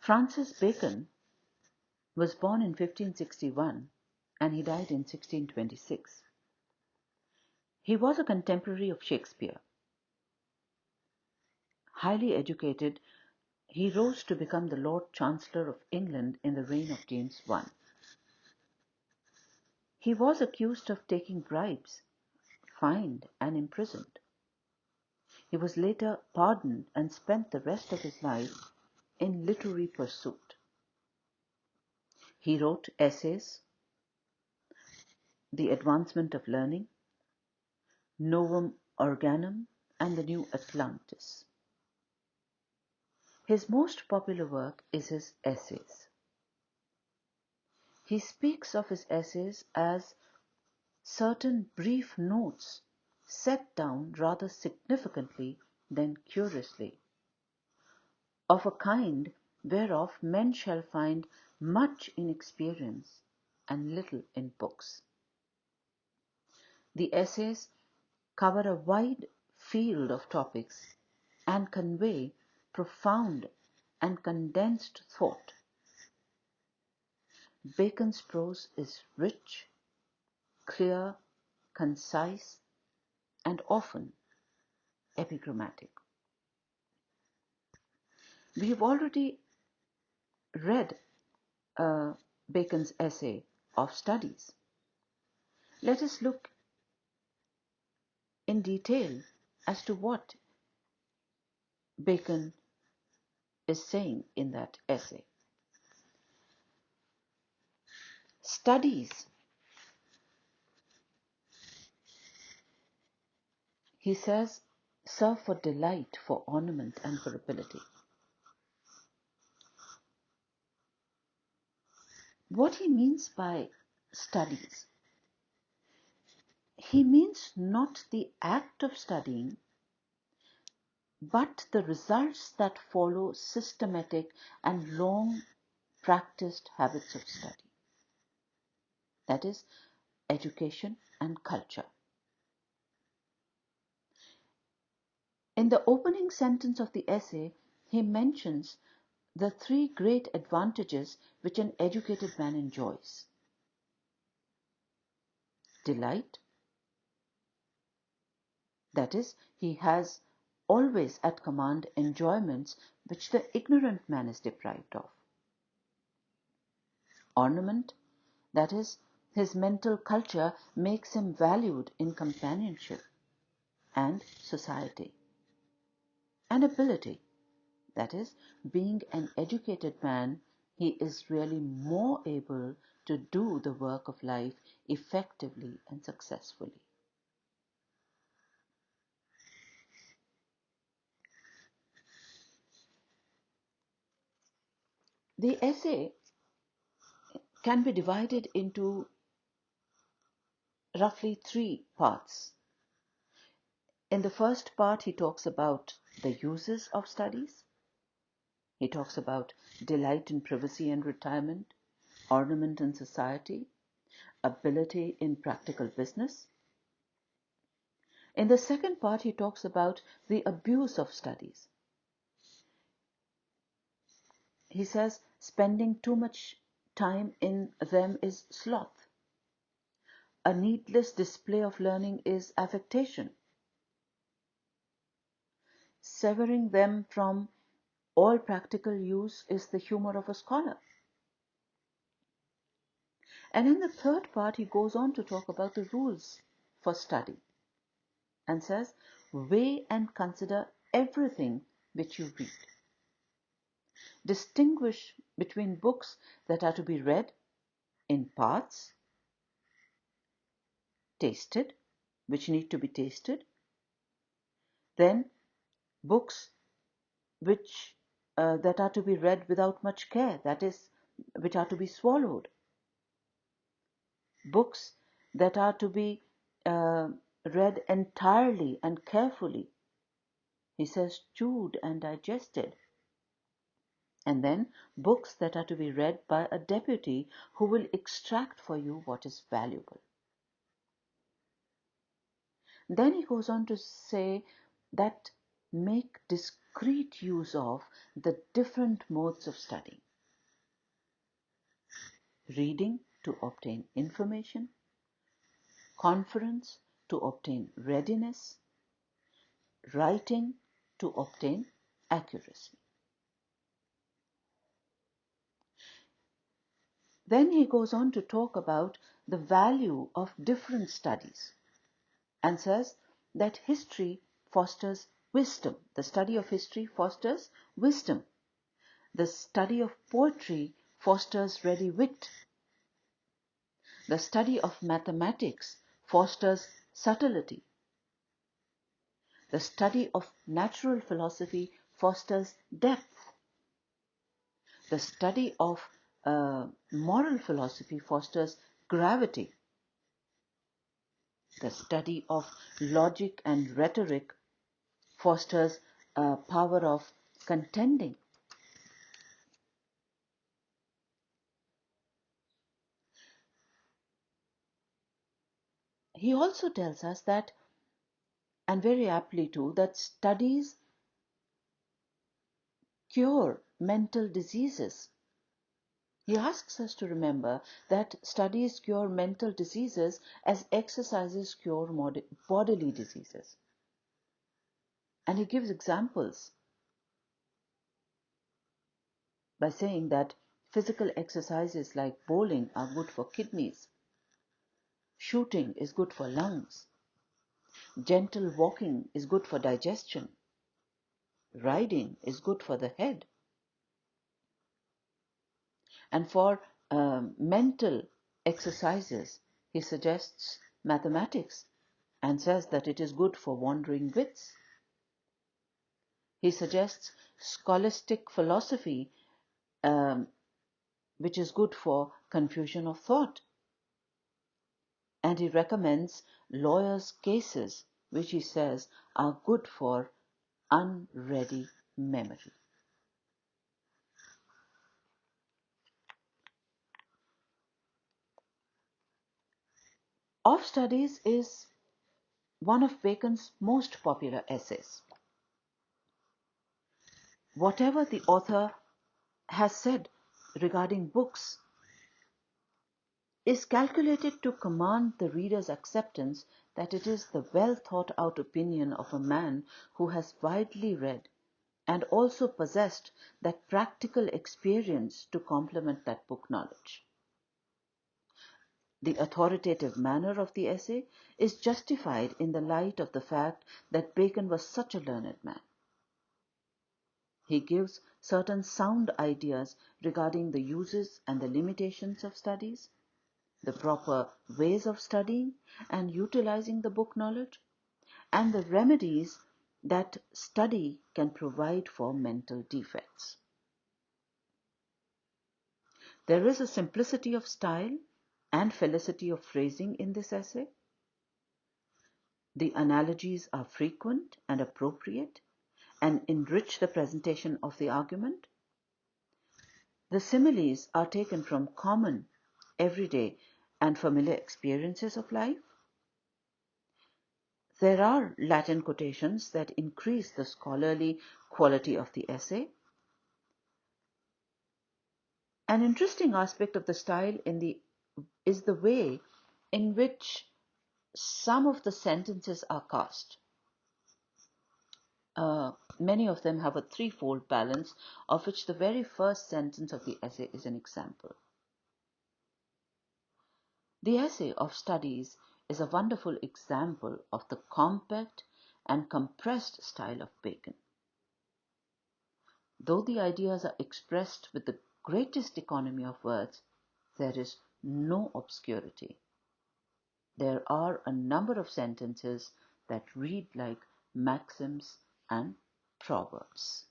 Francis Bacon was born in 1561 and he died in 1626. He was a contemporary of Shakespeare. Highly educated, he rose to become the Lord Chancellor of England in the reign of James I. He was accused of taking bribes, fined and imprisoned. He was later pardoned and spent the rest of his life in literary pursuit. He wrote essays, The Advancement of Learning, Novum Organum, and The New Atlantis. His most popular work is his essays. He speaks of his essays as certain brief notes set down rather significantly than curiously, of a kind whereof men shall find much in experience and little in books. The essays cover a wide field of topics and convey profound and condensed thought. Bacon's prose is rich, clear, concise, and often epigrammatic. We have already read Bacon's essay of Studies. Let us look in detail as to what Bacon is saying in that essay. Studies, he says, serve for delight, for ornament, and for ability. What he means by studies, he means not the act of studying, but the results that follow systematic and long practiced habits of study. That is, education and culture. In the opening sentence of the essay, he mentions the three great advantages which an educated man enjoys. Delight, that is, he has always at command enjoyments which the ignorant man is deprived of. Ornament, that is, his mental culture makes him valued in companionship and society. And ability, that is, being an educated man, he is really more able to do the work of life effectively and successfully. The essay can be divided into roughly three parts. In the first part, he talks about the uses of studies. He talks about delight in privacy and retirement, ornament in society, ability in practical business. In the second part, he talks about the abuse of studies. He says spending too much time in them is sloth. A needless display of learning is affectation. Severing them from all practical use is the humor of a scholar. And in the third part, he goes on to talk about the rules for study and says, weigh and consider everything which you read. Distinguish between books that are to be read in parts, tasted, which need to be tasted, then books which that are to be read without much care, that is, which are to be swallowed, books that are to be read entirely and carefully. He says chewed and digested. And then books that are to be read by a deputy who will extract for you what is valuable. Then he goes on to say that make discreet use of the different modes of study. Reading to obtain information, conference to obtain readiness, writing to obtain accuracy. Then he goes on to talk about the value of different studies and says that history fosters wisdom. The study of history fosters wisdom. The study of poetry fosters ready wit. The study of mathematics fosters subtlety. The study of natural philosophy fosters depth. The study of moral philosophy fosters gravity. The study of logic and rhetoric fosters a power of contending. He also tells us that, and very aptly too, that studies cure mental diseases. He asks us to remember that studies cure mental diseases as exercises cure bodily diseases. And he gives examples by saying that physical exercises like bowling are good for kidneys, shooting is good for lungs, gentle walking is good for digestion, riding is good for the head. And for mental exercises, he suggests mathematics and says that it is good for wandering wits. He suggests scholastic philosophy, which is good for confusion of thought. And he recommends lawyers' cases, which he says are good for unready memory. Of Studies is one of Bacon's most popular essays. Whatever the author has said regarding books is calculated to command the reader's acceptance that it is the well thought out opinion of a man who has widely read and also possessed that practical experience to complement that book knowledge. The authoritative manner of the essay is justified in the light of the fact that Bacon was such a learned man. He gives certain sound ideas regarding the uses and the limitations of studies, the proper ways of studying and utilizing the book knowledge, and the remedies that study can provide for mental defects. There is a simplicity of style and felicity of phrasing in this essay. The analogies are frequent and appropriate and enrich the presentation of the argument. The similes are taken from common, everyday, and familiar experiences of life. There are Latin quotations that increase the scholarly quality of the essay. An interesting aspect of the style is the way in which some of the sentences are cast. Many of them have a threefold balance, of which the very first sentence of the essay is an example. The essay of Studies is a wonderful example of the compact and compressed style of Bacon. Though the ideas are expressed with the greatest economy of words, there is no obscurity. There are a number of sentences that read like maxims and proverbs.